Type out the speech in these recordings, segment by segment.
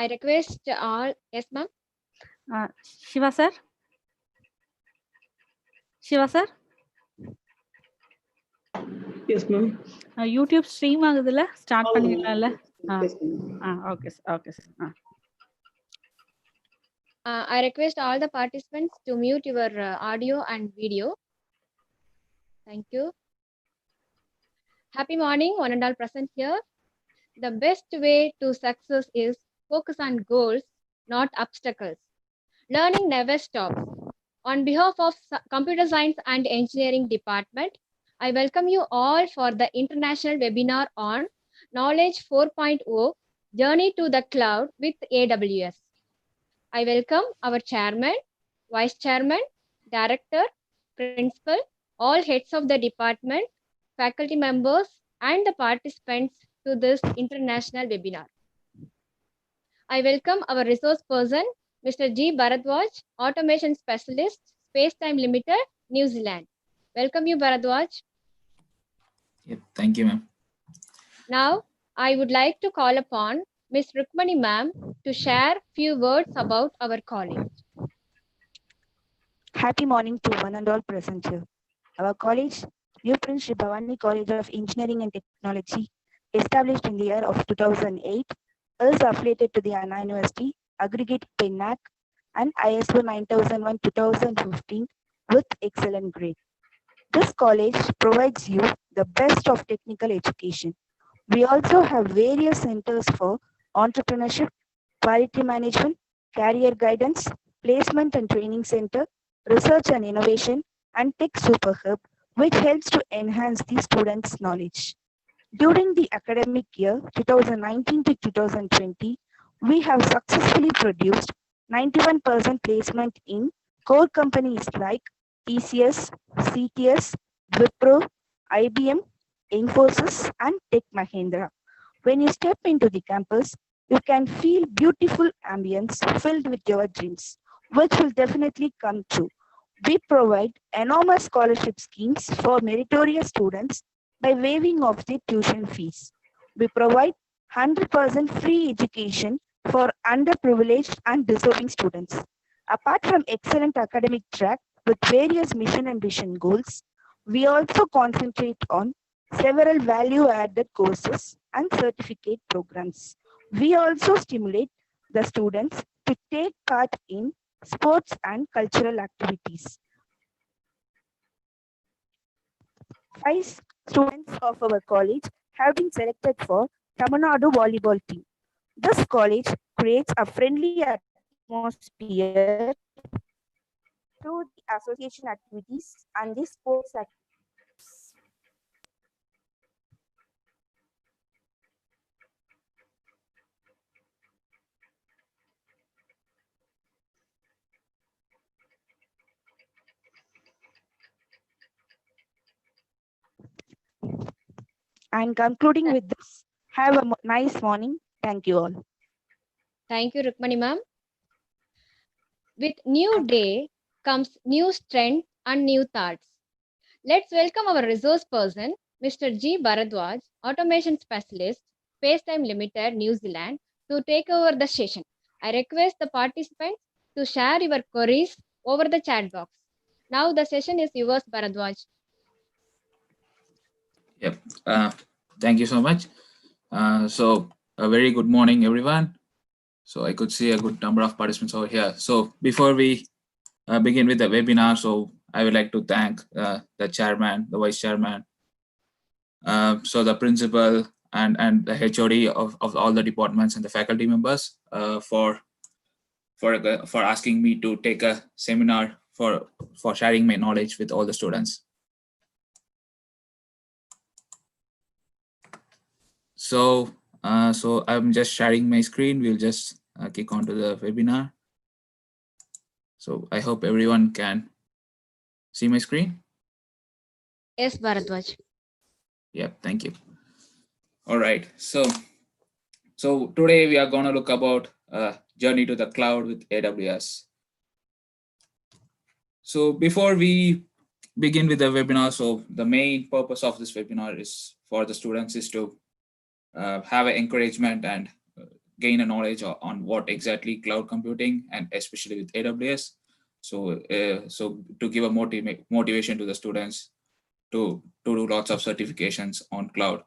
I request all, yes ma'am. Shiva sir. Shiva sir. Yes ma'am. YouTube stream agudilla start pannikaala. Yes ma'am. Okay sir. Okay sir. I request all the participants to mute your audio and video. Thank you. Happy morning, one and all present here. The best way to success is focus on goals, not obstacles. Learning never stops. On behalf of Computer Science and Engineering Department, I welcome you all for the international webinar on Knowledge 4.0 Journey to the Cloud with AWS. I welcome our chairman, vice chairman, director, principal, all heads of the department, faculty members, and the participants to this international webinar. I welcome our resource person, Mr. G. Bharadwaj, Automation Specialist, Spacetime Limited, New Zealand. Welcome you, Bharadwaj. Yep, thank you, ma'am. Now, I would like to call upon Ms. Rajamani ma'am to share few words about our college. Happy morning to one and all present here. Our college, New Prince Shri Bhavani College of Engineering and Technology, established in the year of 2008, is affiliated to the Anna University, aggregate PNAC, and ISO 9001-2015 with excellent grade. This college provides you the best of technical education. We also have various centers for entrepreneurship, quality management, career guidance, placement and training center, research and innovation, and tech super hub, which helps to enhance the students' knowledge. During the academic year 2019 to 2020, we have successfully produced 91% placement in core companies like TCS, CTS, Wipro, IBM, Infosys, and Tech Mahindra. When you step into the campus, you can feel beautiful ambience filled with your dreams, which will definitely come true. We provide enormous scholarship schemes for meritorious students by waiving of the tuition fees. We provide 100% free education for underprivileged and deserving students. Apart from excellent academic track with various mission and vision goals, we also concentrate on several value-added courses and certificate programs. We also stimulate the students to take part in sports and cultural activities. 5 students of our college have been selected for Tamil Nadu volleyball team. This college creates a friendly atmosphere through the association activities and the sports activities. And concluding with this, have a nice morning. Thank you all. Thank you, Rajamani ma'am. With new day comes new strength and new thoughts. Let's welcome our resource person, Mr. G. Bharadwaj, Automation Specialist, Spacetime Limited, New Zealand, to take over the session. I request the participants to share your queries over the chat box. Now the session is yours, Bharadwaj. Yep. Thank you so much. So a very good morning, everyone. So I could see a good number of participants over here. So before we begin with the webinar, so I would like to thank the chairman, the vice chairman, so the principal and the HOD of all the departments and the faculty members for asking me to take a seminar for sharing my knowledge with all the students. So I'm just sharing my screen. We'll just kick on to the webinar. So I hope everyone can see my screen. Yes, Bharadwaj. Yeah, thank you. All right. So today we are going to look about journey to the cloud with AWS. So before we begin with the webinar, so the main purpose of this webinar is for the students is to have an encouragement and gain a knowledge on what exactly cloud computing, and especially with AWS. So, so to give a motivation to the students to do lots of certifications on cloud.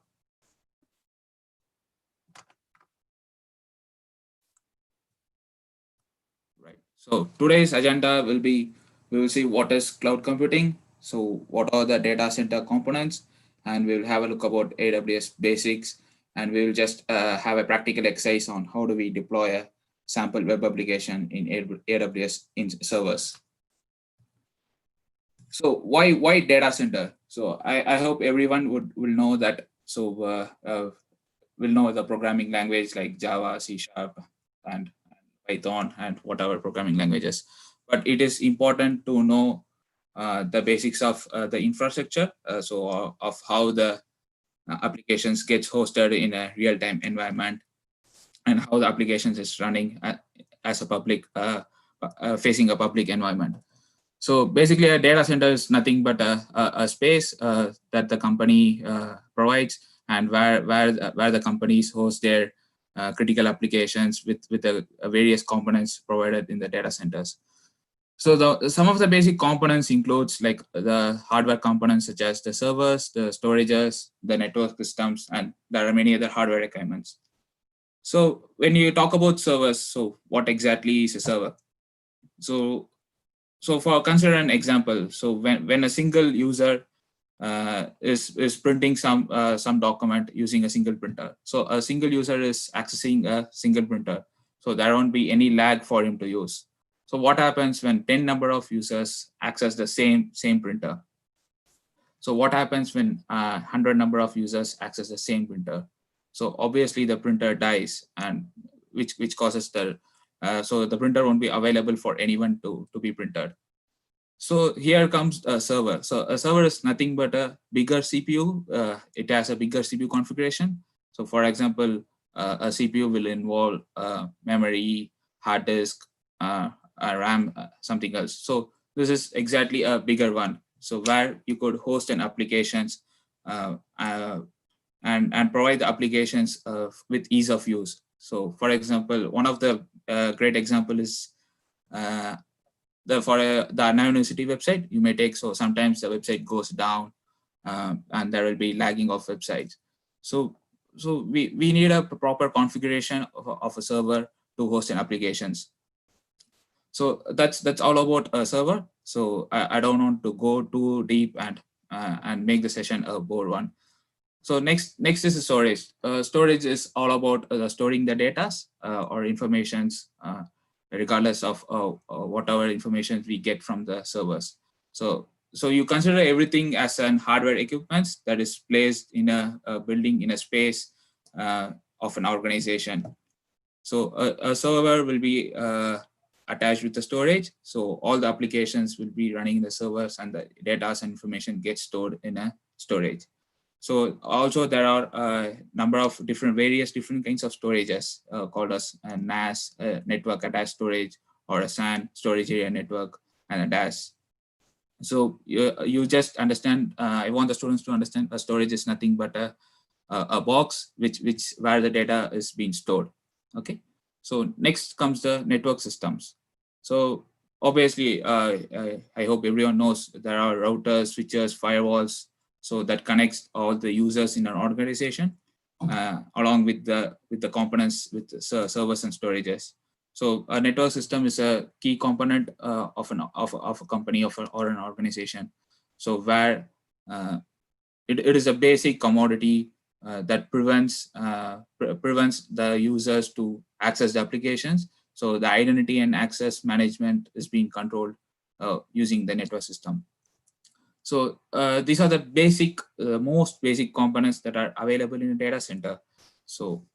Right. So today's agenda will be, we will see what is cloud computing. So what are the data center components, and we will have a look about AWS basics, and we will just have a practical exercise on how do we deploy a sample web application in AWS in servers. So why data center? So I hope everyone will know that. So will know the programming language like Java, C# and Python and whatever programming languages. But it is important to know the basics of the infrastructure, of how the applications gets hosted in a real-time environment, and how the applications is running as a public, facing a public environment. So basically, a data center is nothing but a space that the company provides, and where the companies host their critical applications with the various components provided in the data centers. So some of the basic components includes like the hardware components such as the servers, the storages, the network systems, and there are many other hardware requirements. So when you talk about servers, so what exactly is a server? So for consider an example. So when a single user is printing some document using a single printer. So a single user is accessing a single printer. So there won't be any lag for him to use. So what happens when 10 number of users access the same printer? So what happens when 100 number of users access the same printer? So obviously the printer dies, and which causes the so the printer won't be available for anyone to be printed. So here comes a server. So a server is nothing but a bigger CPU. It has a bigger CPU configuration. So for example, a CPU will involve memory, hard disk, RAM, something else. So this is exactly a bigger one. So where you could host an applications and provide the applications with ease of use. So for example, one of the great example is the Anna University website you may take. So sometimes the website goes down and there will be lagging of websites. So we need a proper configuration of a server to host an applications. So that's all about a server. So I don't want to go too deep and make the session a bore one. So next is storage. Storage is all about storing the data or informations, regardless of whatever information we get from the servers. So you consider everything as an hardware equipment that is placed in a building, in a space of an organization. So a server will be attached with the storage. So all the applications will be running in the servers, and the data and information gets stored in a storage. So also there are a number of various different kinds of storages called as NAS, network attached storage, or a SAN, storage area network, and a DAS. So you just understand, I want the students to understand a storage is nothing but a box where the data is being stored. Okay. So next comes the network systems. So obviously, I hope everyone knows there are routers, switches, firewalls, so that connects all the users in an organization, along with the components with the servers and storages. So a network system is a key component of a company or an organization. So where it is a basic commodity that prevents the users to access the applications. So the identity and access management is being controlled using the network system. So these are the most basic components that are available in a data center. So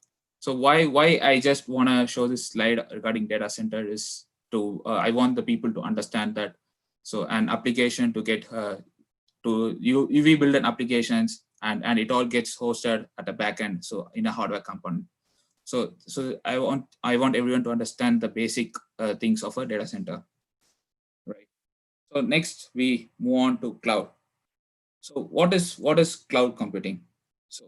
why I just want to show this slide regarding data center is I want the people to understand that. So an application to get we build an applications and it all gets hosted at the backend, so in a hardware component. So I want everyone to understand the basic things of a data center, right? So next we move on to cloud. So what is cloud computing? So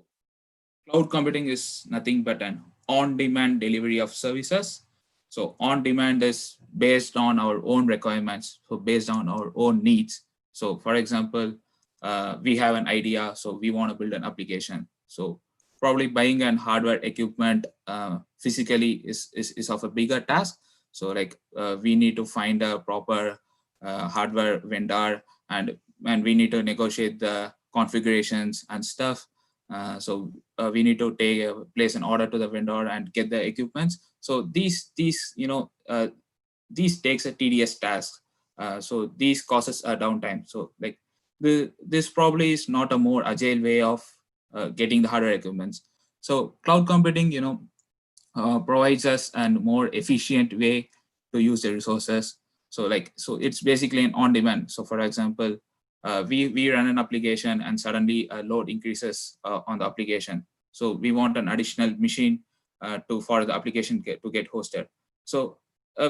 cloud computing is nothing but an on-demand delivery of services. So on-demand is based on our own requirements, so based on our own needs. So for example, we have an idea, so we want to build an application. So probably buying an hardware equipment physically is of a bigger task. So like we need to find a proper hardware vendor, and we need to negotiate the configurations and stuff. So we need to place an order to the vendor and get the equipments. So these takes a tedious task. So these causes a downtime. So like this probably is not a more agile way of getting the hardware equipments. So cloud computing, provides us a more efficient way to use the resources. So it's basically an on-demand. So for example, we run an application and suddenly a load increases on the application. So we want an additional machine for the application to get hosted. So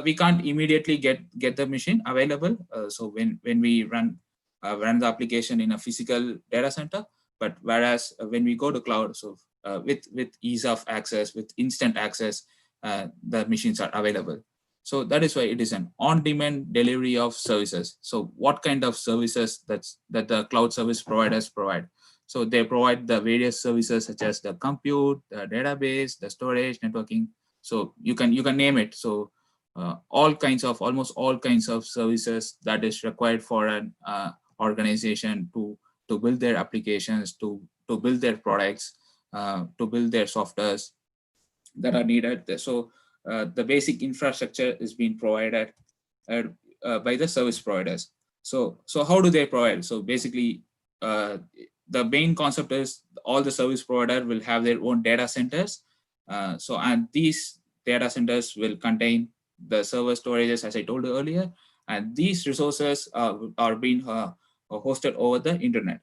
we can't immediately get the machine available. So when we run the application in a physical data center, but whereas when we go to cloud, so with ease of access, with instant access, the machines are available. So that is why it is an on-demand delivery of services. So what kind of services that the cloud service providers provide? So they provide the various services such as the compute, the database, the storage, networking. So you can name it. So almost all kinds of services that is required for an organization to build their applications, to build their products, to build their softwares that are needed. So the basic infrastructure is being provided by the service providers. So how do they provide? So basically, the main concept is all the service provider will have their own data centers. And these data centers will contain the server storages, as I told you earlier, and these resources are being hosted over the internet.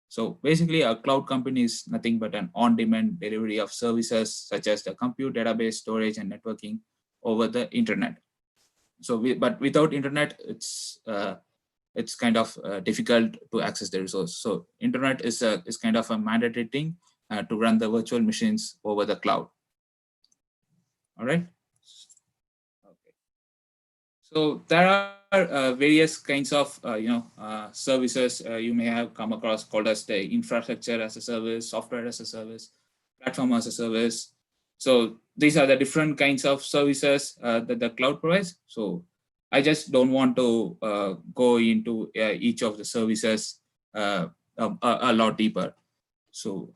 So basically, a cloud company is nothing but an on-demand delivery of services such as the compute, database, storage, and networking over the internet. So, but without internet, it's kind of difficult to access the resource. So, internet is kind of a mandatory thing to run the virtual machines over the cloud. All right. Okay. So there are various kinds of services you may have come across called as the infrastructure as a service, software as a service, platform as a service. So these are the different kinds of services that the cloud provides. So I just don't want to go into each of the services a lot deeper. So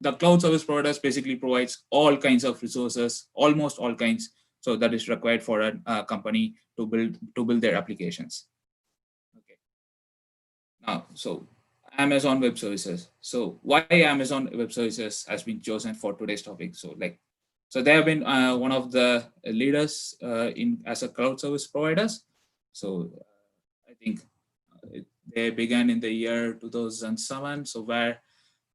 the cloud service providers basically provides all kinds of resources, almost all kinds. So that is required for a company to build their applications. Okay. Now, so Amazon Web Services. So why Amazon Web Services has been chosen for today's topic? So they have been one of the leaders as a cloud service providers. So I think they began in the year 2007. So where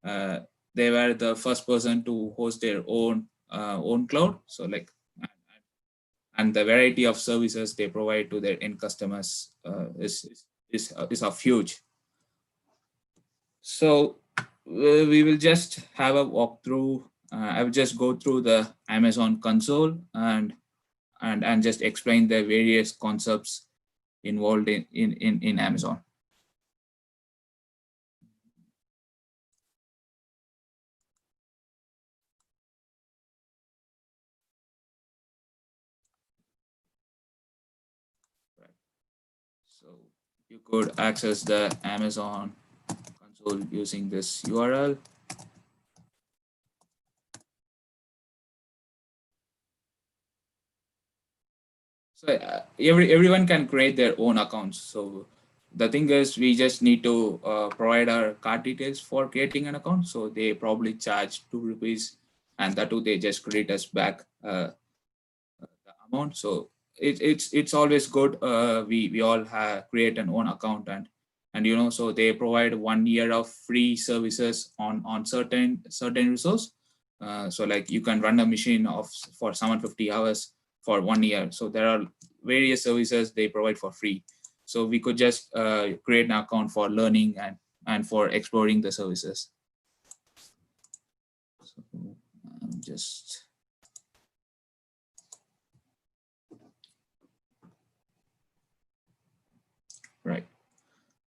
they were the first person to host their own cloud. So and the variety of services they provide to their end customers is of huge. So we will just have a walkthrough. I will just go through the Amazon console and just explain the various concepts involved in Amazon. So you could access the Amazon console using this URL. So everyone can create their own accounts. So the thing is, we just need to provide our card details for creating an account. So they probably charge ₹2, and that too they just credit us back the amount. So it's always good. We all create an own account, and so they provide 1 year of free services on certain resource. So like you can run a machine for 750 hours for 1 year. So there are various services they provide for free. So we could just create an account for learning and for exploring the services. So, just right.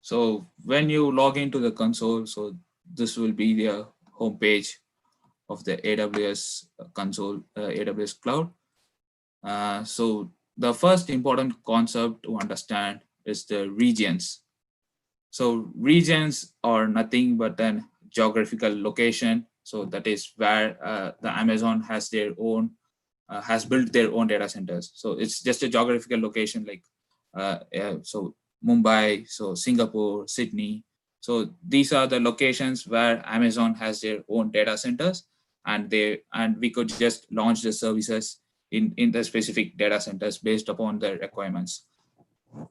So when you log into the console, so this will be the home page of the AWS console, AWS cloud. So the first important concept to understand is the regions. So regions are nothing but an geographical location. So that is where the Amazon has their own, has built their own data centers. So it's just a geographical location like, so Mumbai, so Singapore, Sydney. So these are the locations where Amazon has their own data centers, and we could just launch the services in the specific data centers based upon the requirements.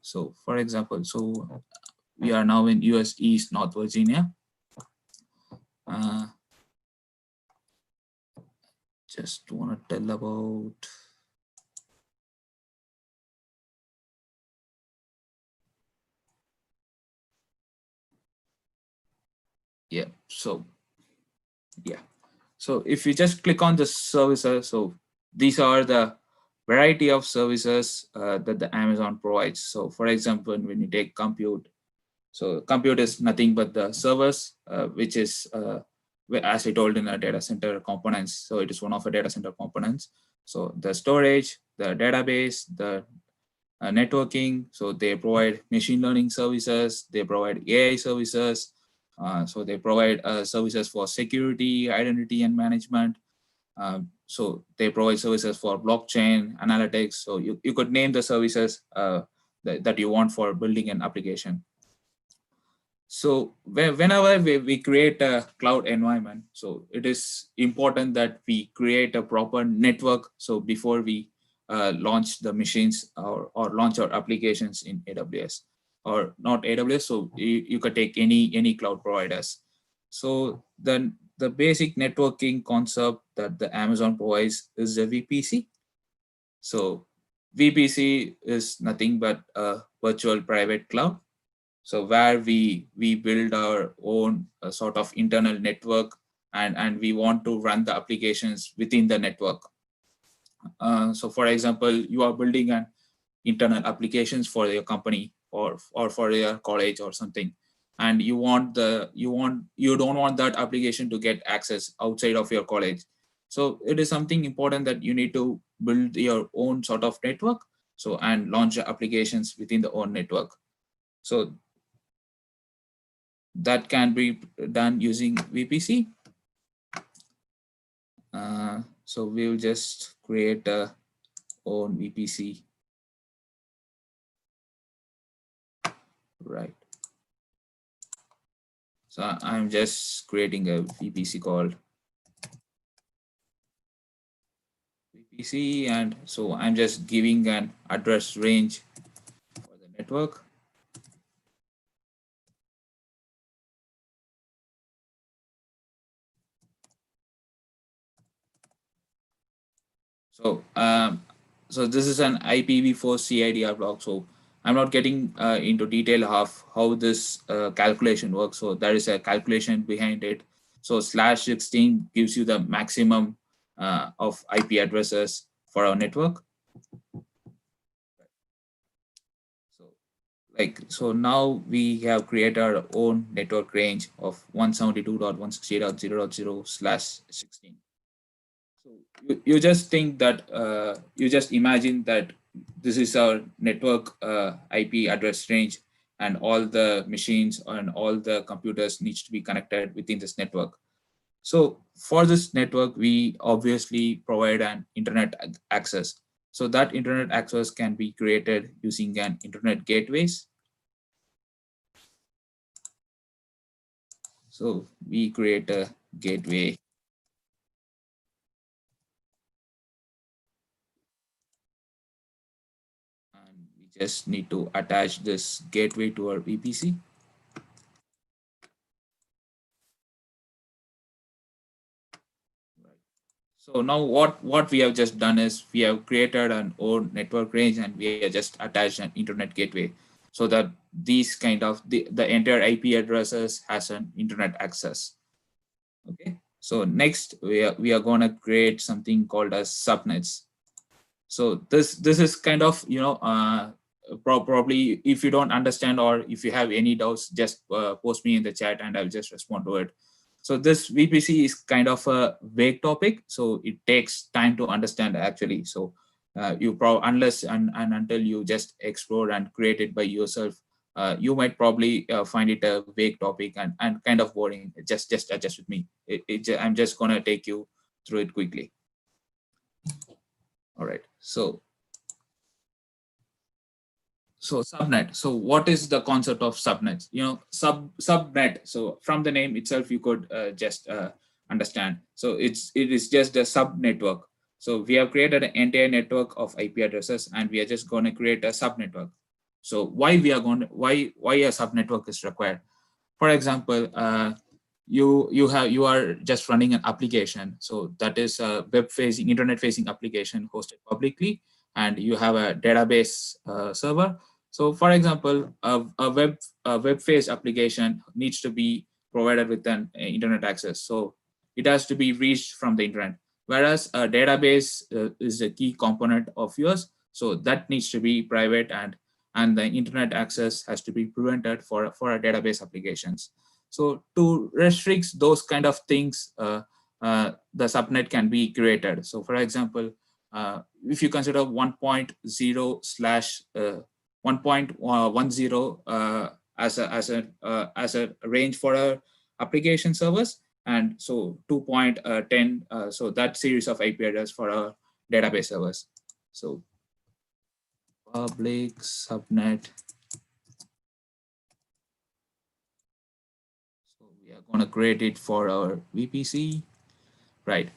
So for example, so we are now in US East North Virginia. Just want to tell about so if you just click on the services, so these are the variety of services that the Amazon provides. So for example, when you take compute, so compute is nothing but the servers, which is as I told in a data center components. So it is one of the data center components. So the storage, the database, the networking. So they provide machine learning services, they provide AI services. So they provide services for security, identity, and management. So they provide services for blockchain analytics. So you could name the services that you want for building an application. So whenever we create a cloud environment, so it is important that we create a proper network. So before we launch the machines or launch our applications in AWS or not AWS, so you could take any cloud providers. So then the basic networking concept that the Amazon provides is the VPC. So VPC is nothing but a virtual private cloud. So where we build our own sort of internal network, and we want to run the applications within the network. So for example, you are building an internal applications for your company or for your college or something, and you don't want that application to get access outside of your college. So it is something important that you need to build your own sort of network, so and launch applications within the own network. So that can be done using VPC. So we'll just create a own VPC. Right. So I'm just creating a VPC called VPC, and so I'm just giving an address range for the network. So so this is an IPv4 CIDR block. So I'm not getting into detail of how this calculation works. So there is a calculation behind it. So /16 gives you the maximum of IP addresses for our network. So now we have created our own network range of 172.168.0.0/16. So you just think that you just imagine that this is our network IP address range, and all the machines and all the computers needs to be connected within this network. So for this network, we obviously provide an internet access. So that internet access can be created using an internet gateways. So we create a gateway. And we just need to attach this gateway to our VPC. So now what we have just done is we have created an own network range, and we have just attached an internet gateway, so that these kind of the entire IP addresses has an internet access. Okay. So next we are going to create something called as subnets. So this is kind of, probably if you don't understand or if you have any doubts, just post me in the chat and I'll just respond to it. So this VPC is kind of a vague topic, so it takes time to understand actually. So unless and until you just explore and create it by yourself, you might probably find it a vague topic and kind of boring. Just adjust with me. I'm just gonna take you through it quickly. All right. So subnet. So what is the concept of subnets? Subnet. So from the name itself, you could just understand. So it is just a sub network. So we have created an entire network of IP addresses, and we are just going to create a sub network. So why a sub network is required? For example, you are just running an application. So that is a web-facing, internet-facing application hosted publicly, and you have a database server. So for example, a web-based application needs to be provided with an internet access. So it has to be reached from the internet. Whereas a database is a key component of yours. So that needs to be private, and the internet access has to be prevented for a database applications. So to restrict those kind of things, the subnet can be created. So for example, if you consider 1.0 slash 1.10 as a range for our application servers, and so 2.10, so that series of IP address for our database servers. So public subnet. So we are going to create it for our VPC, right?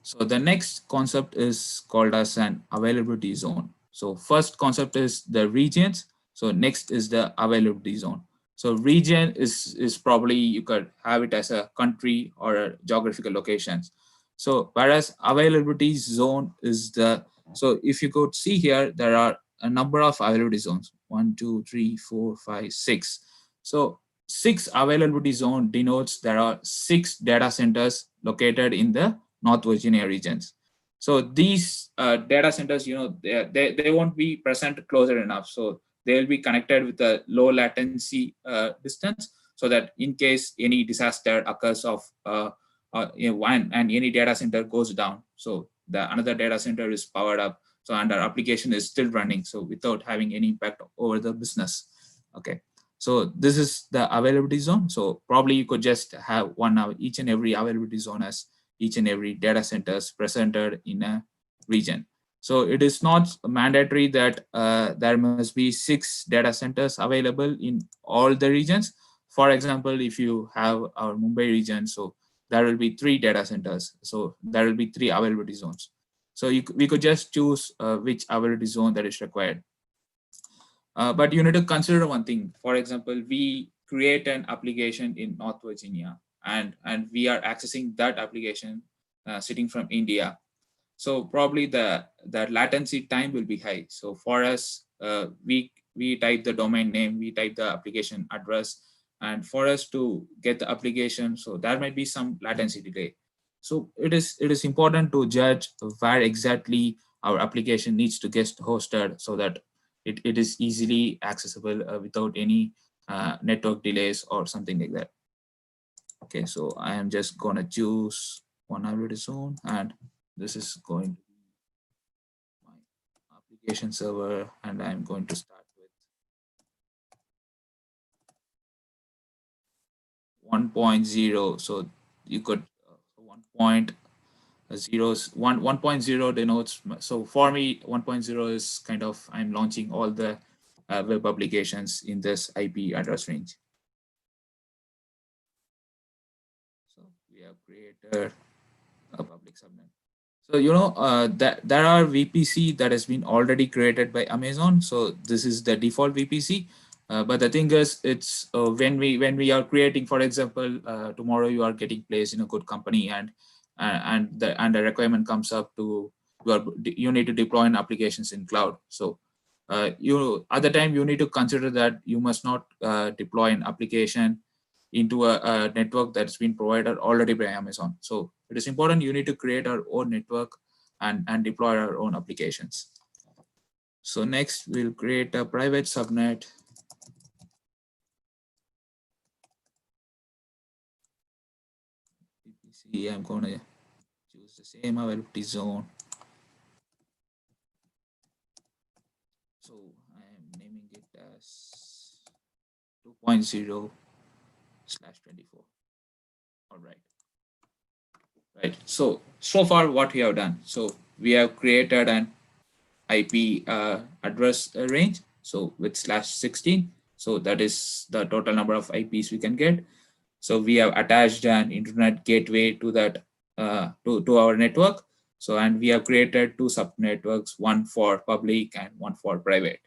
So the next concept is called as an availability zone. So first concept is the regions. So next is the availability zone. So region is probably, you could have it as a country or a geographical locations. So whereas availability zone is so if you could see here, there are a number of availability zones, 1, 2, 3, 4, 5, 6. So 6 availability zone denotes there are 6 data centers located in the North Virginia regions. So these data centers, they won't be present closer enough. So they'll be connected with a low latency distance, so that in case any disaster occurs of one and any data center goes down, so the another data center is powered up, so and our application is still running, so without having any impact over the business. Okay. So this is the availability zone. So probably you could just have each and every availability zone as each and every data centers presented in a region. So it is not mandatory that there must be 6 data centers available in all the regions. For example, if you have our Mumbai region, so there will be 3 data centers. So there will be 3 availability zones. So we could just choose which availability zone that is required. But you need to consider one thing. For example, we create an application in North Virginia, and we are accessing that application sitting from India. So probably the latency time will be high. So for us, we type the domain name, we type the application address, and for us to get the application, so there might be some latency delay. So it is important to judge where exactly our application needs to get hosted, so that it is easily accessible without any network delays or something like that. Okay, so I am just gonna choose one availability zone, and this is going to be my application server, and I'm going to start with 1.0. So you could 1.0 denotes. So for me, 1.0 is kind of, I'm launching all the web applications in this IP address range. So we have created a public subnet. So that there are VPC that has been already created by Amazon. So this is the default VPC. But the thing is, it's when we are creating, for example, tomorrow you are getting placed in a good company, and the requirement comes up to you need to deploy an applications in cloud. So at the time you need to consider that you must not deploy an application into a network that's been provided already by Amazon. So it is important you need to create our own network and deploy our own applications. So next we'll create a private subnet. VPC, I'm going to choose the same availability zone. So I am naming it as 2.0/24. All right. Right. So far what we have done. So we have created an IP address range. So with /16. So that is the total number of IPs we can get. So we have attached an internet gateway to that to our network. So and we have created two subnetworks, one for public and one for private.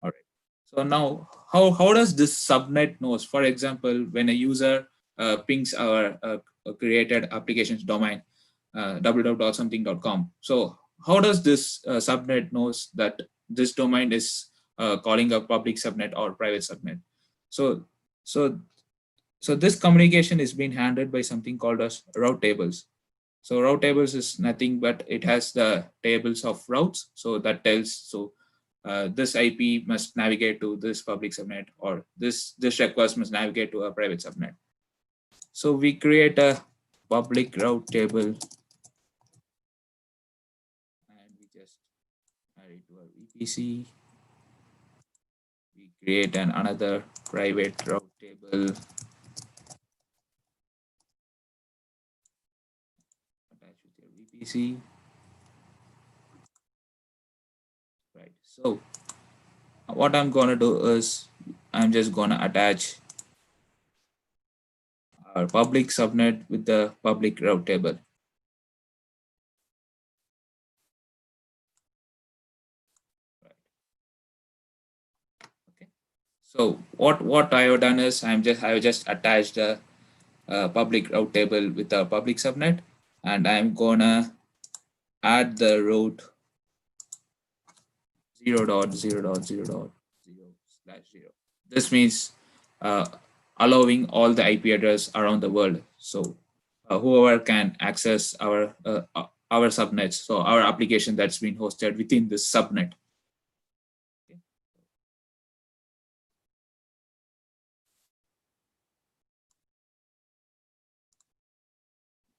All right. So now how does this subnet knows? For example, when a user pings our created applications domain www.something.com. So how does this subnet knows that this domain is calling a public subnet or private subnet? So this communication is being handled by something called as route tables. So route tables is nothing but it has the tables of routes. So that tells this IP must navigate to this public subnet, or this request must navigate to a private subnet. So we create a public route table and we just add it to our VPC. We create another private route table. Attach with your VPC. Right. So what I'm going to do is I'm just going to attach our public subnet with the public route table. Right. Okay. So what I have done is I have just attached a public route table with the public subnet, and I'm gonna add the route 0.0.0.0/0. This means allowing all the IP address around the world. So whoever can access our subnets, so our application that's been hosted within this subnet. Okay.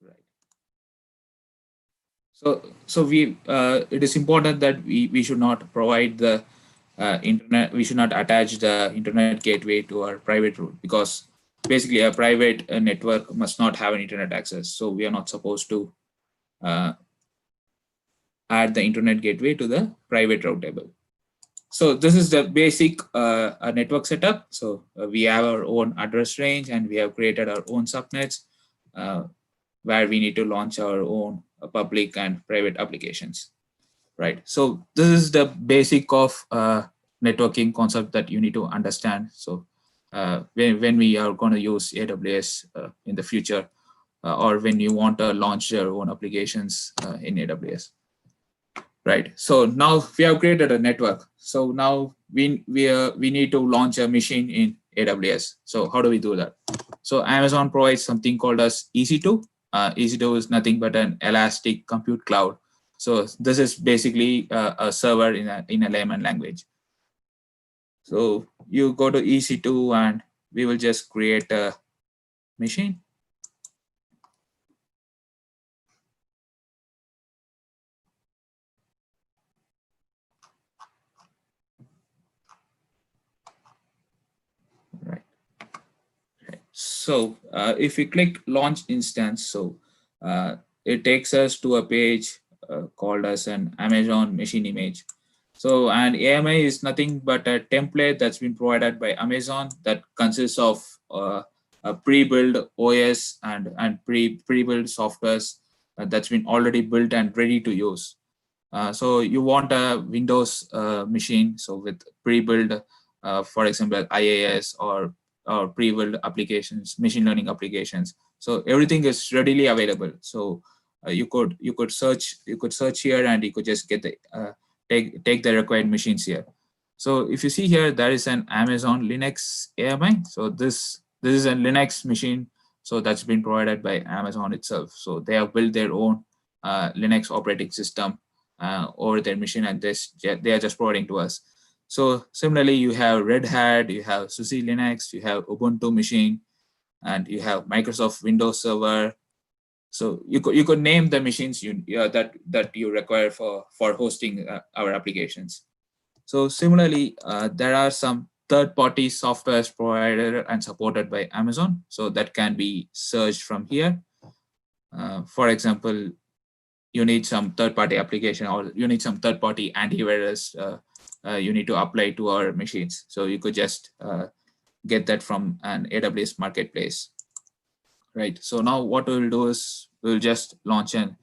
Right. So we it is important that we should not provide the internet. We should not attach the internet gateway to our private route, because basically a private network must not have an internet access. So we are not supposed to add the internet gateway to the private route table. So this is the basic network setup. So we have our own address range and we have created our own subnets where we need to launch our own public and private applications. Right. So this is the basic of networking concept that you need to understand. So when we are going to use AWS in the future, or when you want to launch your own applications in AWS. Right. So now we have created a network. So now we need to launch a machine in AWS. So how do we do that? So Amazon provides something called as EC2. EC2 is nothing but an elastic compute cloud. So this is basically a server in a layman language. So you go to EC2 and we will just create a machine. Right. So if we click launch instance, so it takes us to a page called as an Amazon machine image. So an AMI is nothing but a template that's been provided by Amazon that consists of a pre-built OS and pre-built softwares that's been already built and ready to use. So you want a Windows machine, so with pre-built, for example, IAS or pre-built applications, machine learning applications. So everything is readily available. So you could search here and you could just get the take the required machines here. So if you see here, there is an Amazon Linux AMI. So this this is a Linux machine, so that's been provided by Amazon itself. So they have built their own Linux operating system over their machine, and they are just providing to us. So similarly, you have Red Hat, you have SUSE Linux, you have Ubuntu machine, and you have Microsoft Windows Server. So you could name the machines that you require for hosting our applications. So similarly, there are some third-party software provided and supported by Amazon, so that can be searched from here. For example, you need some third-party application, or you need some third-party antivirus you need to apply to our machines. So you could just get that from an AWS marketplace. Right. So now what we'll do is we'll just launch an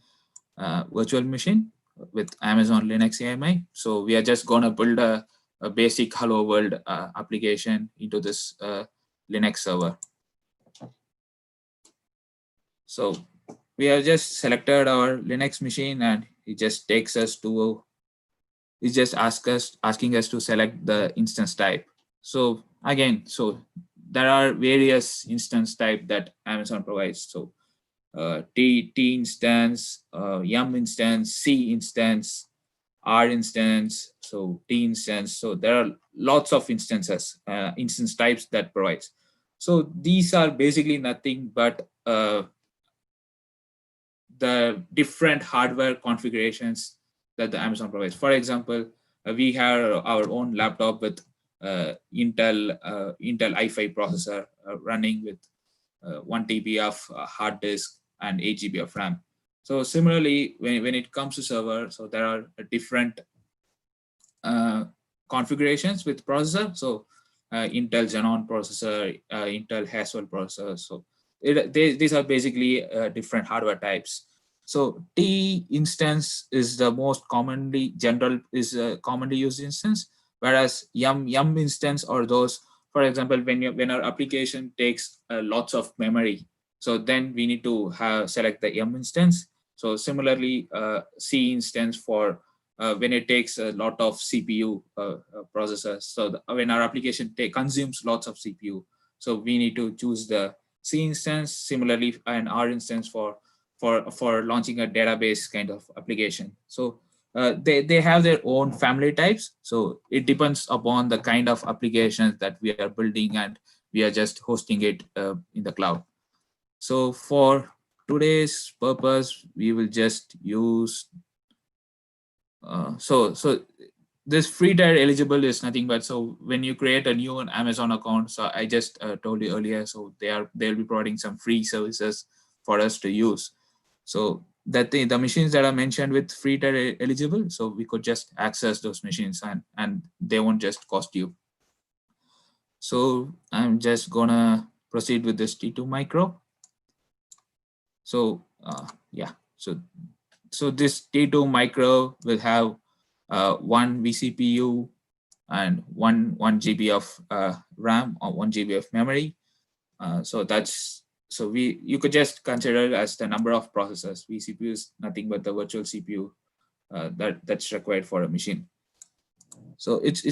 virtual machine with Amazon Linux AMI. So we are just going to build a basic Hello World application into this Linux server. So we have just selected our Linux machine, and it just takes us to, it just asking us to select the instance type. So again, so there are various instance type that Amazon provides. So T instance, Yum instance, C instance, R instance, so T instance. So there are lots of instances, instance types that provides. So these are basically nothing but the different hardware configurations that the Amazon provides. For example, we have our own laptop with Intel i5 processor running with 1 TB of hard disk and 8 GB of RAM. So similarly, when it comes to server, so there are different configurations with processor. So Intel Xenon processor, Intel Haswell processor. So these are basically different hardware types. So T instance is the most commonly commonly used instance, whereas Yum instance or those, for example, when our application takes lots of memory, so then we need to select the Yum instance. So similarly, C instance for when it takes a lot of CPU processors. So when our application consumes lots of CPU, so we need to choose the C instance. Similarly, an R instance for launching a database kind of application. So they have their own family types. So it depends upon the kind of applications that we are building, and we are just hosting it in the cloud. So for today's purpose, we will just use so this free tier eligible is nothing but, so when you create a new Amazon account, so I just told you earlier, so they'll be providing some free services for us to use. So that the machines that are mentioned with free tier eligible, so we could just access those machines, and they won't just cost you. So I'm just gonna proceed with this T2 micro. So yeah, so this T2 micro will have one vCPU and 1 GB of RAM or 1 GB of memory. So you could just consider it as the number of processors. vCPU is nothing but the virtual CPU that's required for a machine. So it's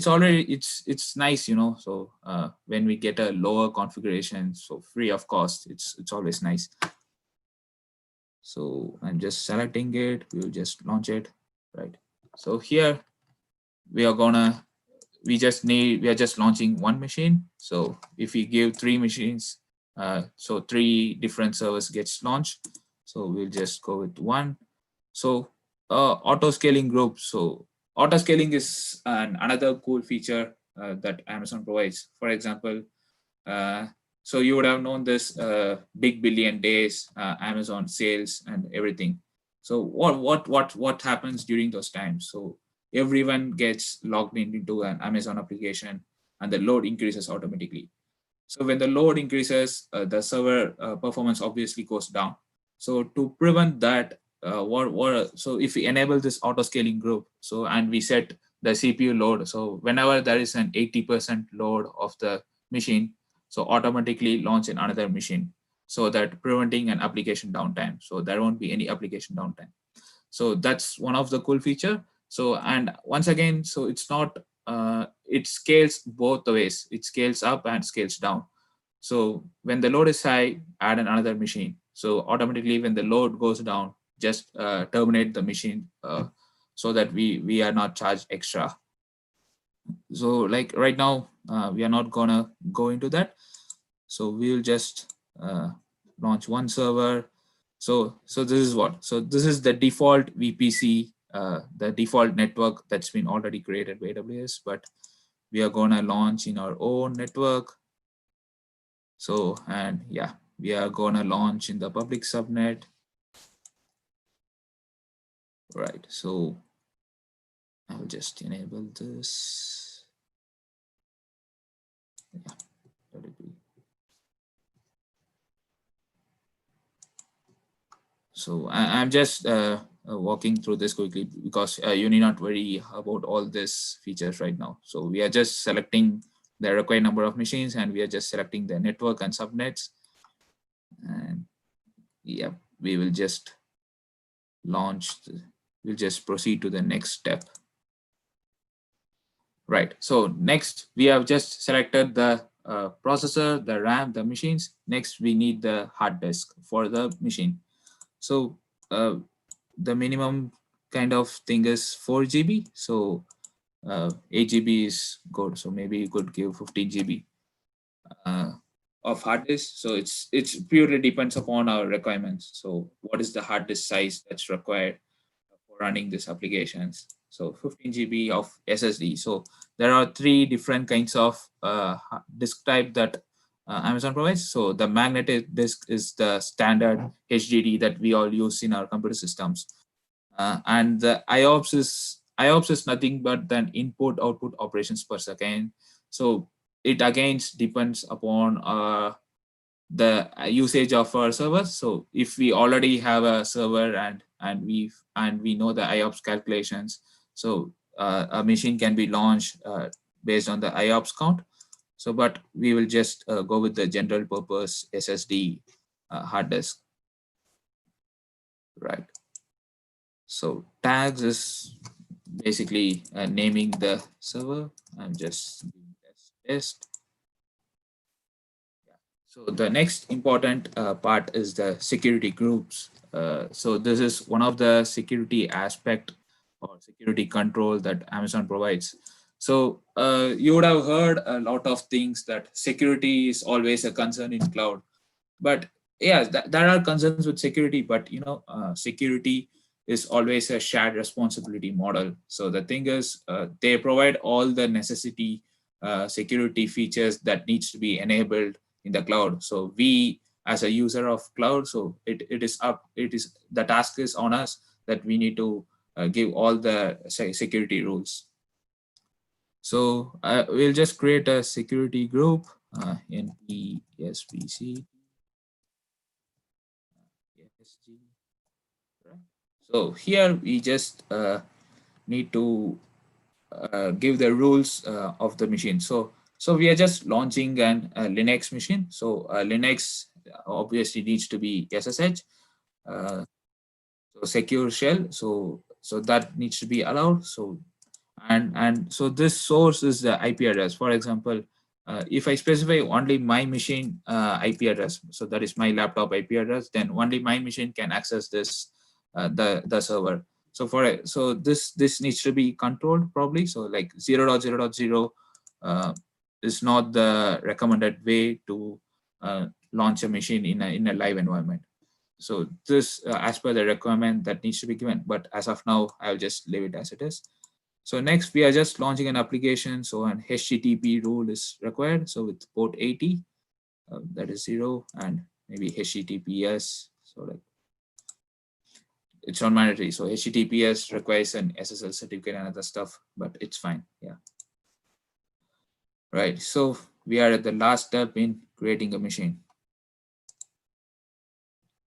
nice, you know. So when we get a lower configuration, so free of cost, it's always nice. So I'm just selecting it. We'll just launch it, right? So here we are just launching one machine. So if we give 3 machines, so 3 different servers gets launched. So we'll just go with 1. So AutoScaling group. So AutoScaling is another cool feature that Amazon provides. For example, so you would have known this big billion days, Amazon sales and everything. So what happens during those times? So everyone gets logged into an Amazon application, and the load increases automatically. So when the load increases, the server performance obviously goes down. So to prevent that, so if we enable this AutoScaling group, so and we set the CPU load, so whenever there is an 80% load of the machine, so automatically launch in another machine, so that preventing an application downtime. So there won't be any application downtime. So that's one of the cool feature. So, and once again, so it's not, it scales both the ways. It scales up and scales down. So when the load is high, add another machine. So automatically when the load goes down, just terminate the machine so that we are not charged extra. So like right now, we are not gonna go into that. So we'll just launch one server. So this is what. So this is the default VPC, the default network that's been already created by AWS, but we are gonna launch in our own network. So, and yeah, we are gonna launch in the public subnet. Right, so I'll just enable this. Yeah, let it be. So I'm just walking through this quickly because you need not worry about all these features right now. So we are just selecting the required number of machines and we are just selecting the network and subnets. And yeah, we will just launch, we'll just proceed to the next step. Right, so next we have just selected the processor, the RAM, the machines. Next we need the hard disk for the machine. So the minimum kind of thing is 4 GB. So 8 GB is good. So maybe you could give 15 GB of hard disk. So it's purely depends upon our requirements. So what is the hard disk size that's required for running these applications? So 15 GB of SSD. So there are 3 different kinds of disk type that Amazon provides. So the magnetic disk is the standard HDD that we all use in our computer systems. And the IOPS is nothing but then input output operations per second. So it again depends upon the usage of our servers. So if we already have a server and we know the IOPS calculations, so a machine can be launched based on the IOPS count. So but we will just go with the general purpose SSD hard disk. Right. So tags is basically naming the server. I'm just doing test. So the next important part is the security groups. So this is one of the security aspect or security control that Amazon provides. So you would have heard a lot of things that security is always a concern in cloud, but yeah, there are concerns with security, but you know, security is always a shared responsibility model. So the thing is, they provide all the necessity security features that needs to be enabled in the cloud. So we as a user of cloud, so it is the task is on us that we need to give all the security rules. So we'll just create a security group in ESBC. So here we just need to give the rules of the machine. So we are just launching an Linux machine. So Linux obviously needs to be SSH, so secure shell. So that needs to be allowed. So and so this source is the IP address. For example, if I specify only my machine IP address, so that is my laptop IP address, then only my machine can access this the server. So this needs to be controlled probably. So like 0.0.0 is not the recommended way to launch a machine in a live environment. So this as per the requirement that needs to be given, but as of now I'll just leave it as it is. So next we are just launching an application. So an HTTP rule is required. So with port 80, that is 0, and maybe HTTPS. So like it's not mandatory. So HTTPS requires an SSL certificate and other stuff, but it's fine. Yeah. Right. So we are at the last step in creating a machine.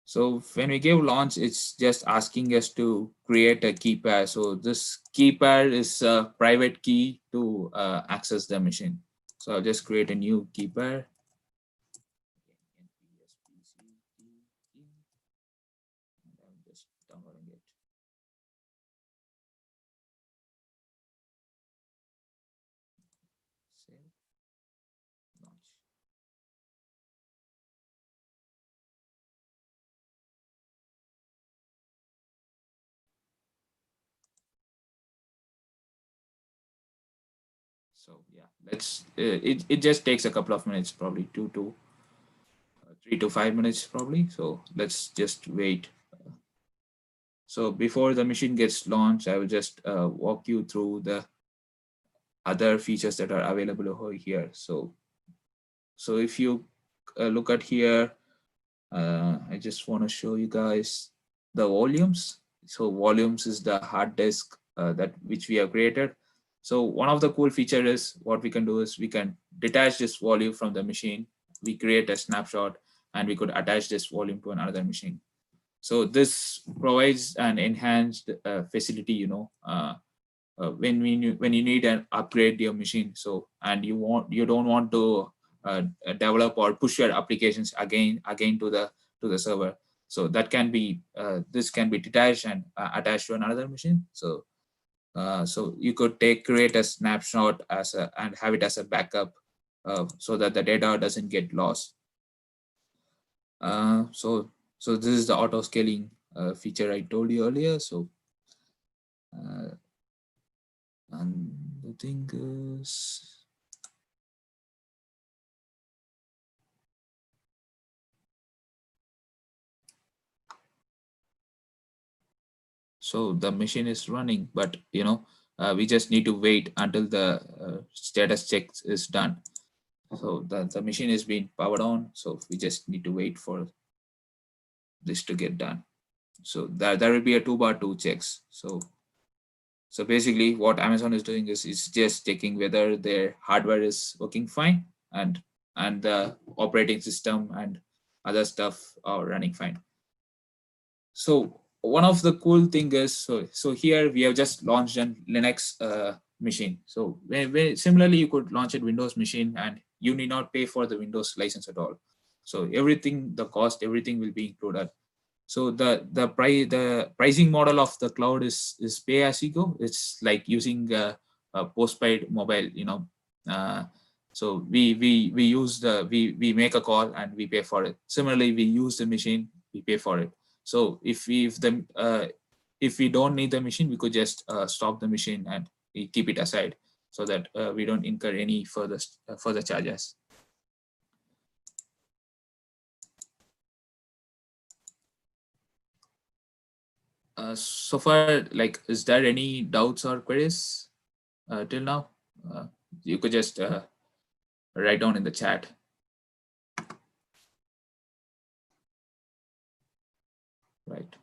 So when we give launch, it's just asking us to create a key pair. So this key pair is a private key to access the machine. So I'll just create a new key pair. I'm just downloading it. Save. Launch. So yeah, let's. It just takes a couple of minutes, probably 3 to 5 minutes, probably. So let's just wait. So before the machine gets launched, I will just walk you through the other features that are available over here. So if you look at here, I just want to show you guys the volumes. So volumes is the hard disk that which we have created. So one of the cool feature is what we can do is we can detach this volume from the machine. We create a snapshot and we could attach this volume to another machine. So this provides an enhanced facility, when you need an upgrade your machine. So and you don't want to develop or push your applications again to the server. So that can be this can be detached and attached to another machine. So you could create a snapshot and have it as a backup, so that the data doesn't get lost. So this is the auto scaling feature I told you earlier. So and the thing is, so the machine is running, but we just need to wait until the status check is done. So the machine is being powered on, so we just need to wait for this to get done. So there will be a 2x2 checks. So basically what Amazon is doing is just checking whether their hardware is working fine and the operating system and other stuff are running fine. So one of the cool thing is, so here we have just launched a Linux machine. So similarly, you could launch a Windows machine and you need not pay for the Windows license at all. So everything, the cost, everything will be included. So the pricing model of the cloud is pay as you go. It's like using a postpaid mobile, so we make a call and we pay for it. Similarly, we use the machine, we pay for it. So if we don't need the machine, we could just stop the machine and we keep it aside so that we don't incur any further charges. So far, like, is there any doubts or queries till now? You could just write down in the chat. Right.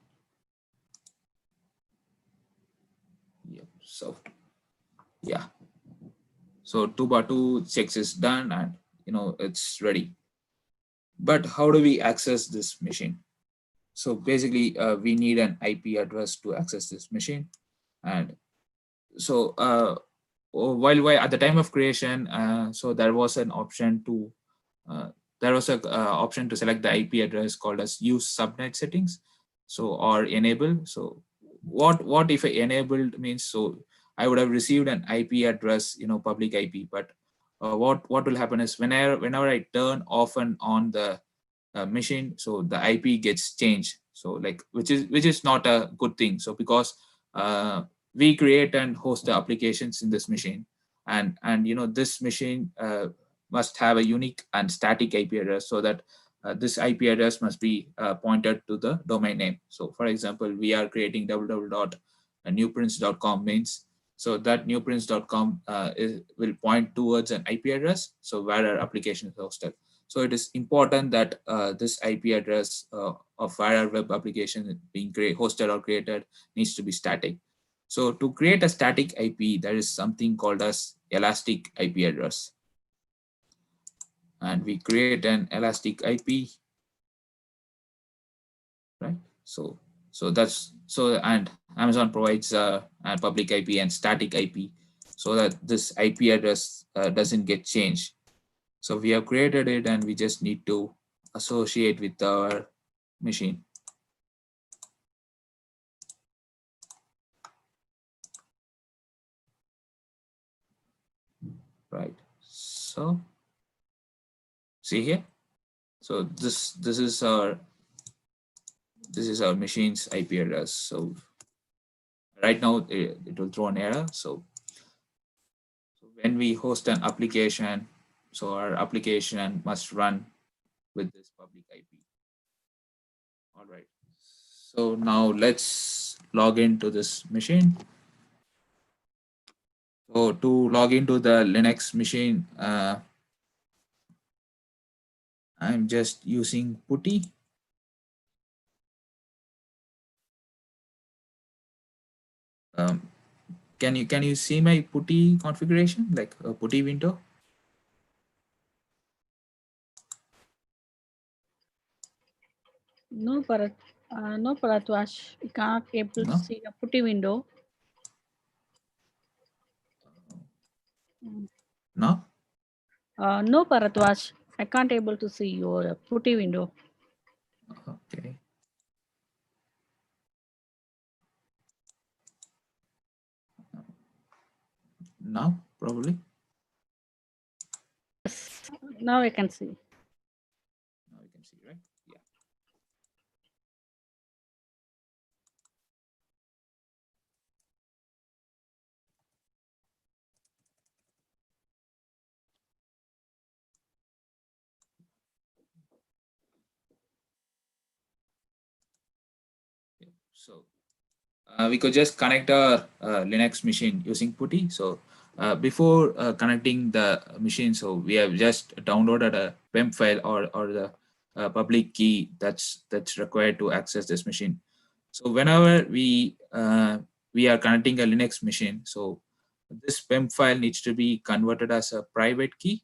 Yep. So yeah. So 2x2 checks is done and it's ready. But how do we access this machine? So basically, we need an IP address to access this machine. And so while at the time of creation, so there was an option to option to select the IP address called as use subnet settings, so or enable. So what if I enabled means, so I would have received an IP address, public IP, but what will happen is whenever I turn off and on the machine, so the IP gets changed. So like which is not a good thing. So because we create and host the applications in this machine, and this machine must have a unique and static IP address, so that this IP address must be pointed to the domain name. So for example, we are creating www.newprints.com means, so that newprints.com will point towards an IP address, so where our application is hosted. So it is important that this IP address of where our web application being hosted or created needs to be static. So to create a static IP, there is something called as elastic IP address. And we create an elastic IP, right? So and Amazon provides a public IP and static IP, so that this IP address doesn't get changed. So we have created it and we just need to associate with our machine. Right. So see here. So this is our machine's IP address. So right now it will throw an error. So when we host an application, so our application must run with this public IP. All right. So now let's log into this machine. So to log into the Linux machine, I'm just using PuTTY. Can you see my PuTTY configuration, like a PuTTY window? No, no, Paratwash. We can't able to No? see a putty window. No? No, Paratwash. I can't able to see your putty window. Okay. Now, probably. Yes. Now I can see. Now you can see, right? Yeah. So we could just connect our Linux machine using PuTTY. So before connecting the machine, so we have just downloaded a PEM file or the public key that's required to access this machine. So whenever we are connecting a Linux machine, so this PEM file needs to be converted as a private key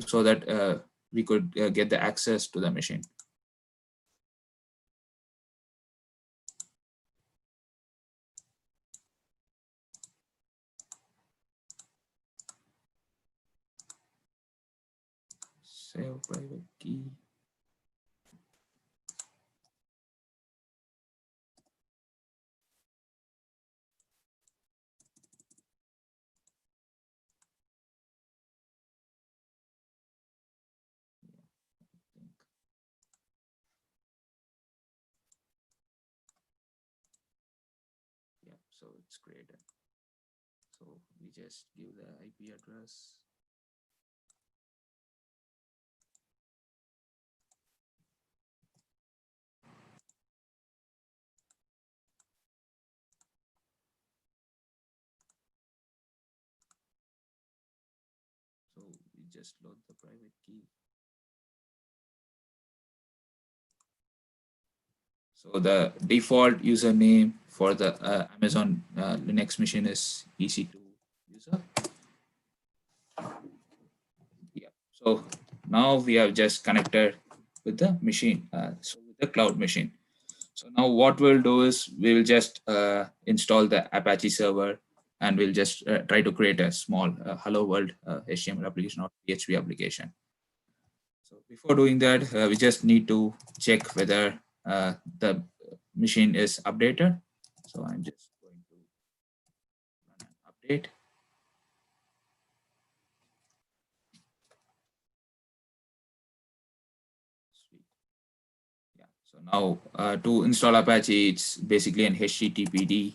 so that we could get the access to the machine. Save private key. Yeah, so it's created. So we just give the IP address. So we just load the private key. So the default username for the Amazon Linux machine is EC2 user. Yeah. So now we have just connected with the machine, so with the cloud machine. So now what we'll do is we will just install the Apache server, and we'll just try to create a small hello world HTML application or PHP application. So before doing that, we just need to check whether the machine is updated. So I'm just going to run an update. Sweet. Yeah. So now to install Apache, it's basically an HTTPD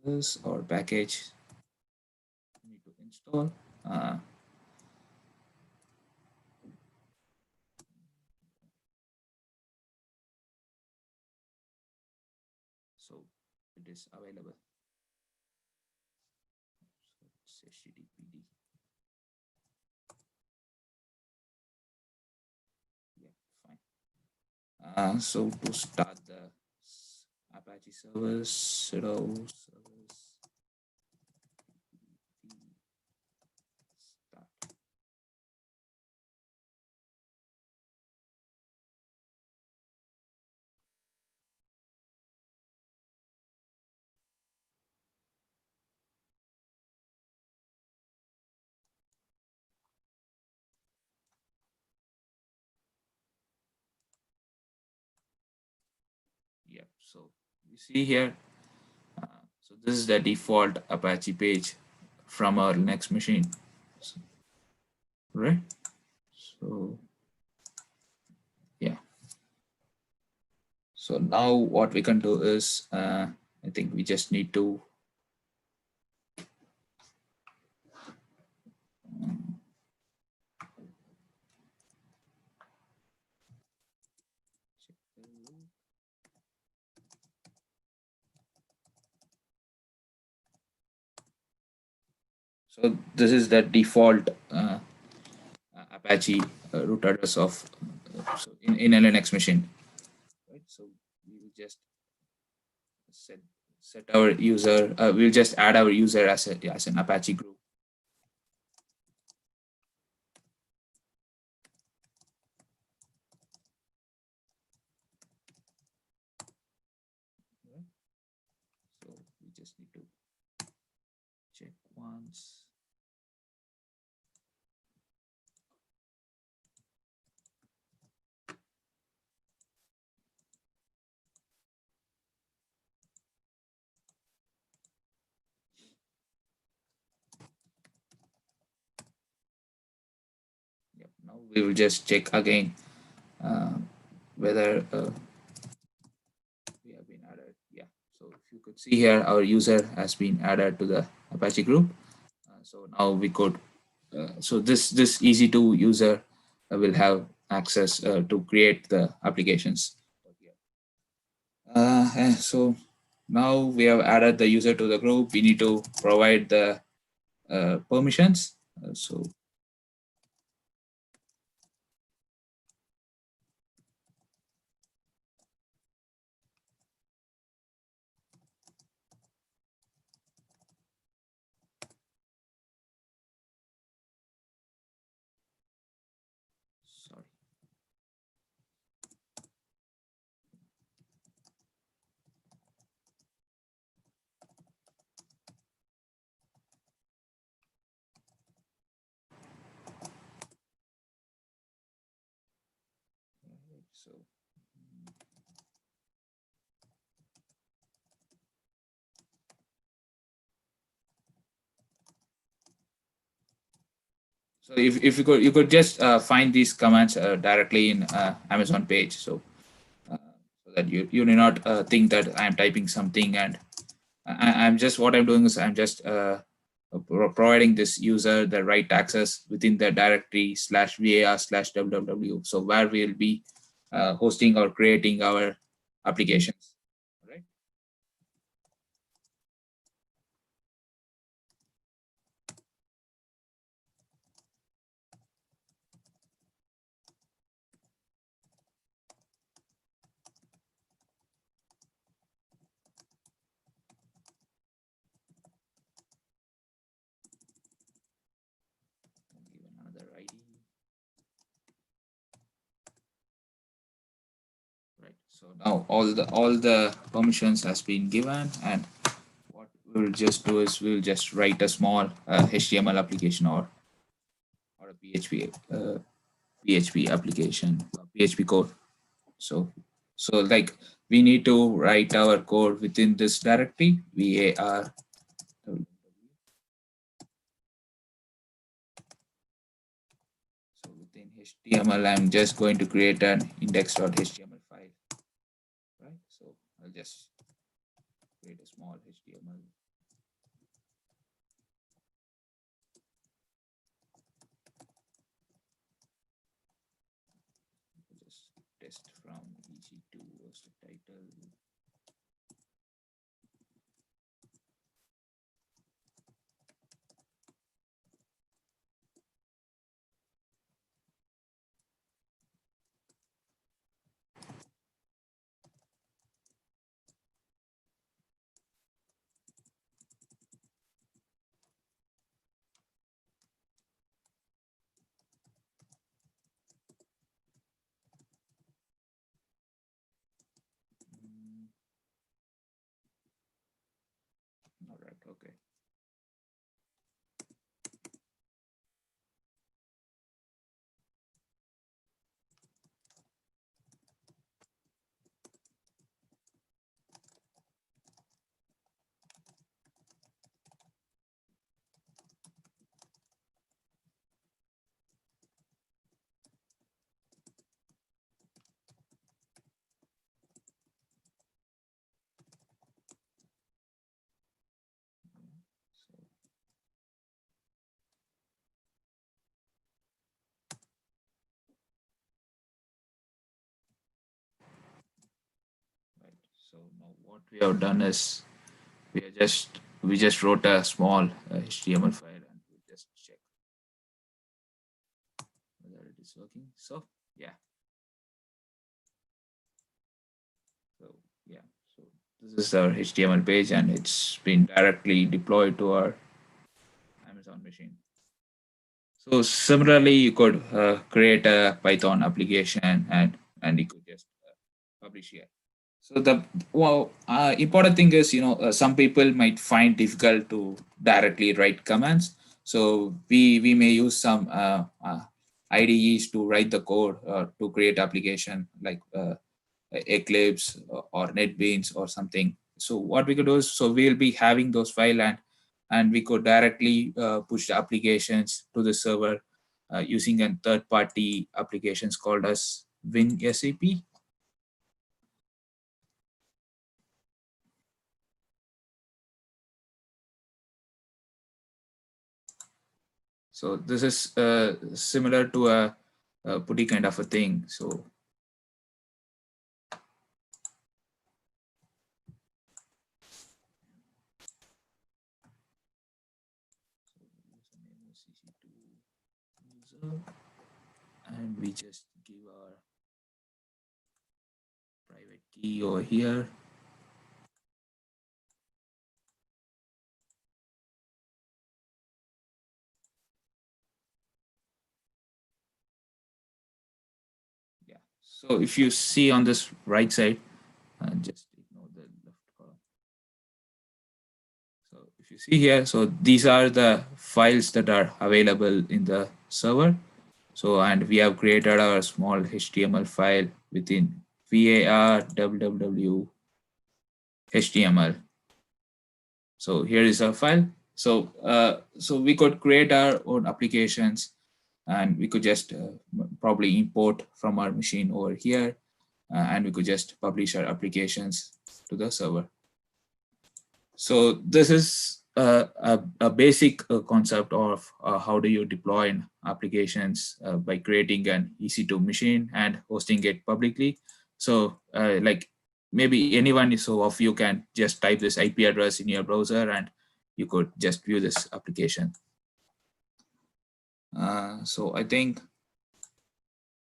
service or package you need to install. So it is available. So it's HTTPD. Yeah, fine. So to start the Apache service, sudo service start. Yep. So you see here, so this is the default Apache page from our Linux machine, so, right? So yeah. So now what we can do is I think we just need to so this is the default Apache root address of so in a Linux machine, right? So we will just set our user. We'll just add our user as an Apache group. Okay. So we just need to check once. Yep. Now we will just check again whether we have been added. Yeah. So if you could see here, our user has been added to the Apache group. So now we could. So this EC2 user will have access to create the applications. So now we have added the user to the group. We need to provide the permissions. So sorry. So so if you could just find these commands directly in Amazon page, so that you do not think that I'm typing something and I'm just what I'm doing is I'm just providing this user the right access within the directory /var/www. So where we'll be hosting or creating our applications, right? Give another ID. Right. So now all the permissions has been given, and what we'll just do is we'll just write a small HTML application or a PHP application, PHP code. So like we need to write our code within this directory var. So within HTML, I'm just going to create an index.html file, right? So I'll just create a small HTML. Just test from EC2 was the title. All right, okay. So now what we have done is we just wrote a small HTML file and we just check whether it is working. So yeah. So yeah. So this is our HTML page and it's been directly deployed to our Amazon machine. So similarly, you could create a Python application and you could just publish here. So the important thing is, some people might find difficult to directly write commands. So we may use some IDEs to write the code to create application like Eclipse or NetBeans or something. So what we could do is, so we'll be having those file and we could directly push the applications to the server using a third-party applications called as WinSap. So this is similar to a putty kind of a thing. So and we just give our private key over here. Yeah. So if you see on this right side, just ignore the left column. So if you see here, so these are the files that are available in the server. So, and we have created our small HTML file within var www HTML. So here is our file. So, so we could create our own applications and we could just probably import from our machine over here and we could just publish our applications to the server. So this is a basic concept of how do you deploy applications by creating an EC2 machine and hosting it publicly. So like maybe anyone so of you can just type this IP address in your browser and you could just view this application. So I think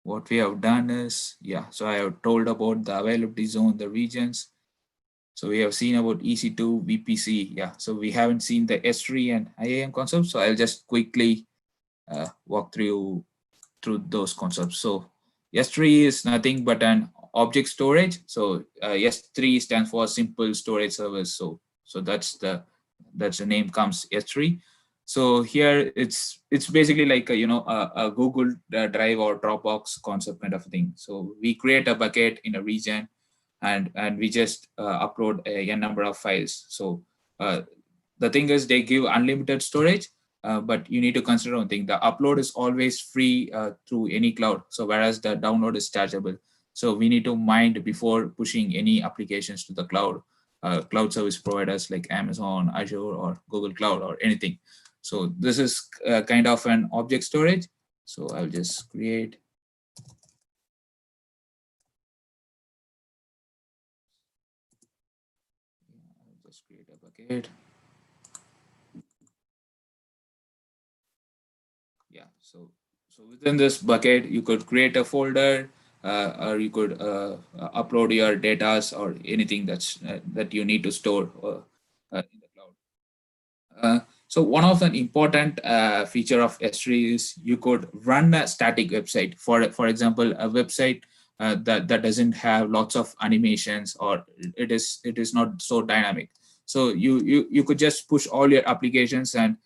what we have done is, yeah, so I have told about the availability zone, the regions. So we have seen about EC2, VPC. Yeah, so we haven't seen the S3 and IAM concepts. So I'll just quickly walk through those concepts. So S3 is nothing but an object storage. So S3 stands for Simple Storage Service. So that's the name comes S3. So here it's basically like a Google Drive or Dropbox concept kind of thing. So we create a bucket in a region and we just upload a number of files. So the thing is they give unlimited storage, but you need to consider one thing: the upload is always free through any cloud. So whereas the download is chargeable. So we need to mind before pushing any applications to the cloud, cloud service providers like Amazon, Azure, or Google Cloud, or anything. So this is kind of an object storage. So I'll just create. I'll just create a bucket. Yeah, so within this bucket, you could create a folder, or you could upload your data or anything that you need to store in the cloud. So one of the important feature of S3 is you could run a static website. For example, a website that doesn't have lots of animations or it is not so dynamic. So you could just push all your applications and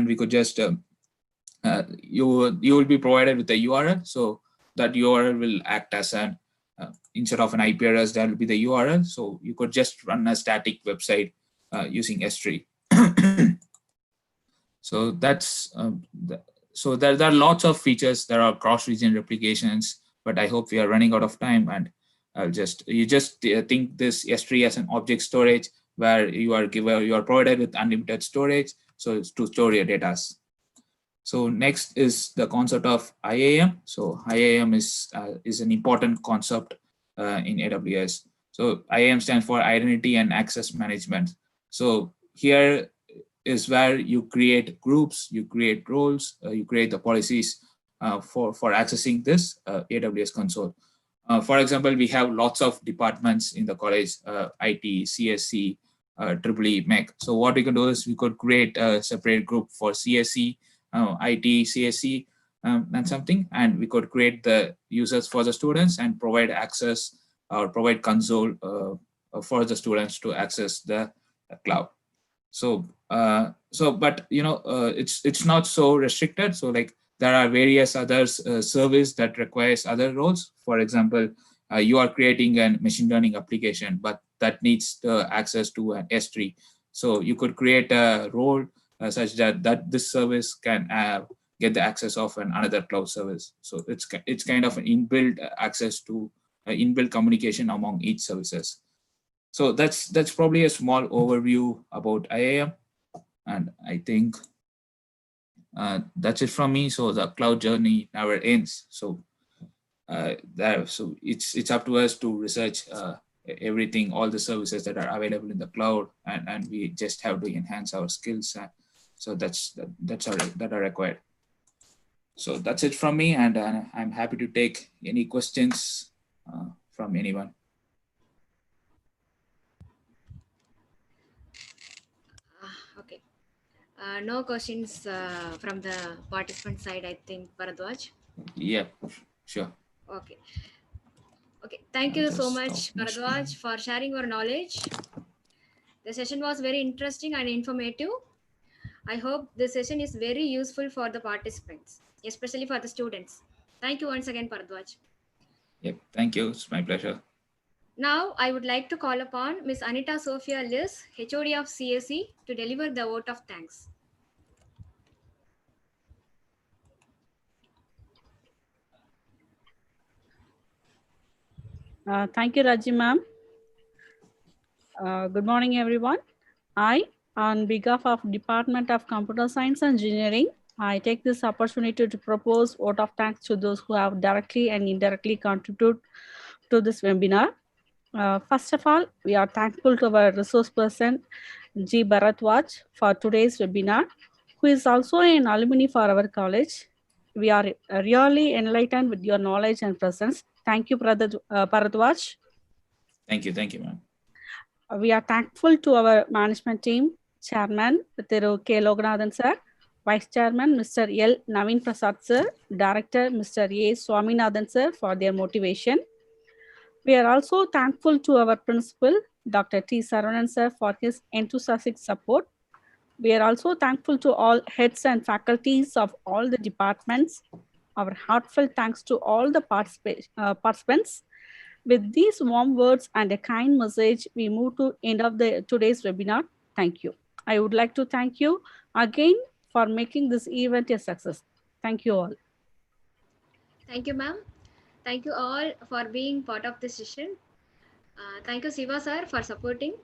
we could just you will be provided with a URL. So that URL will act as an instead of an IP address, that will be the URL. So you could just run a static website using S3. So that's so there are lots of features. There are cross-region replications, but I hope we are running out of time. And you just think this S3 as an object storage where you are provided with unlimited storage. So it's to store your data. So next is the concept of IAM. So IAM is an important concept in AWS. So IAM stands for Identity and Access Management. So here is where you create groups, you create roles, you create the policies for accessing this AWS console. For example, we have lots of departments in the college, IT, CSC, EEE, MEC. So what we can do is we could create a separate group for CSC, IT, CSC, and something, and we could create the users for the students and provide access or provide console for the students to access the cloud. So but it's not so restricted. So like there are various other service that requires other roles. For example, you are creating a machine learning application, but that needs access to an S3. So you could create a role such that this service can get the access of another cloud service. So it's kind of an inbuilt access to inbuilt communication among each services. So that's probably a small overview about IAM, and I think that's it from me. So the cloud journey never ends. So so it's up to us to research everything, all the services that are available in the cloud, and we just have to enhance our skills. So that are required. So that's it from me, and I'm happy to take any questions from anyone. Okay. No questions from the participant side, I think, Bharadwaj. Yeah, sure. Okay. Okay. Thank you so much, Bharadwaj, for sharing your knowledge. The session was very interesting and informative. I hope this session is very useful for the participants, especially for the students. Thank you once again, Bharadwaj. Yep, thank you. It's my pleasure. Now, I would like to call upon Ms. Anita Sophia Liz, HOD of CSE, to deliver the vote of thanks. Thank you, Raji ma'am. Good morning, everyone. I, on behalf of Department of Computer Science and Engineering, I take this opportunity to propose vote of thanks to those who have directly and indirectly contributed to this webinar. First of all, we are thankful to our resource person, G. Bharadwaj, for today's webinar, who is also an alumni for our college. We are really enlightened with your knowledge and presence. Thank you, Bharadwaj. Thank you, ma'am. We are thankful to our management team, Chairman, Thiru K. Loganathan sir, Vice Chairman, Mr. L. Naveen Prasad sir, Director, Mr. A. Swaminathan sir, for their motivation. We are also thankful to our principal, Dr. T. Saravanan sir, for his enthusiastic support. We are also thankful to all heads and faculties of all the departments. Our heartfelt thanks to all the participants. With these warm words and a kind message, we move to end of today's webinar. Thank you. I would like to thank you again for making this event a success. Thank you all. Thank you, ma'am. Thank you all for being part of this session. Thank you, Siva sir, for supporting.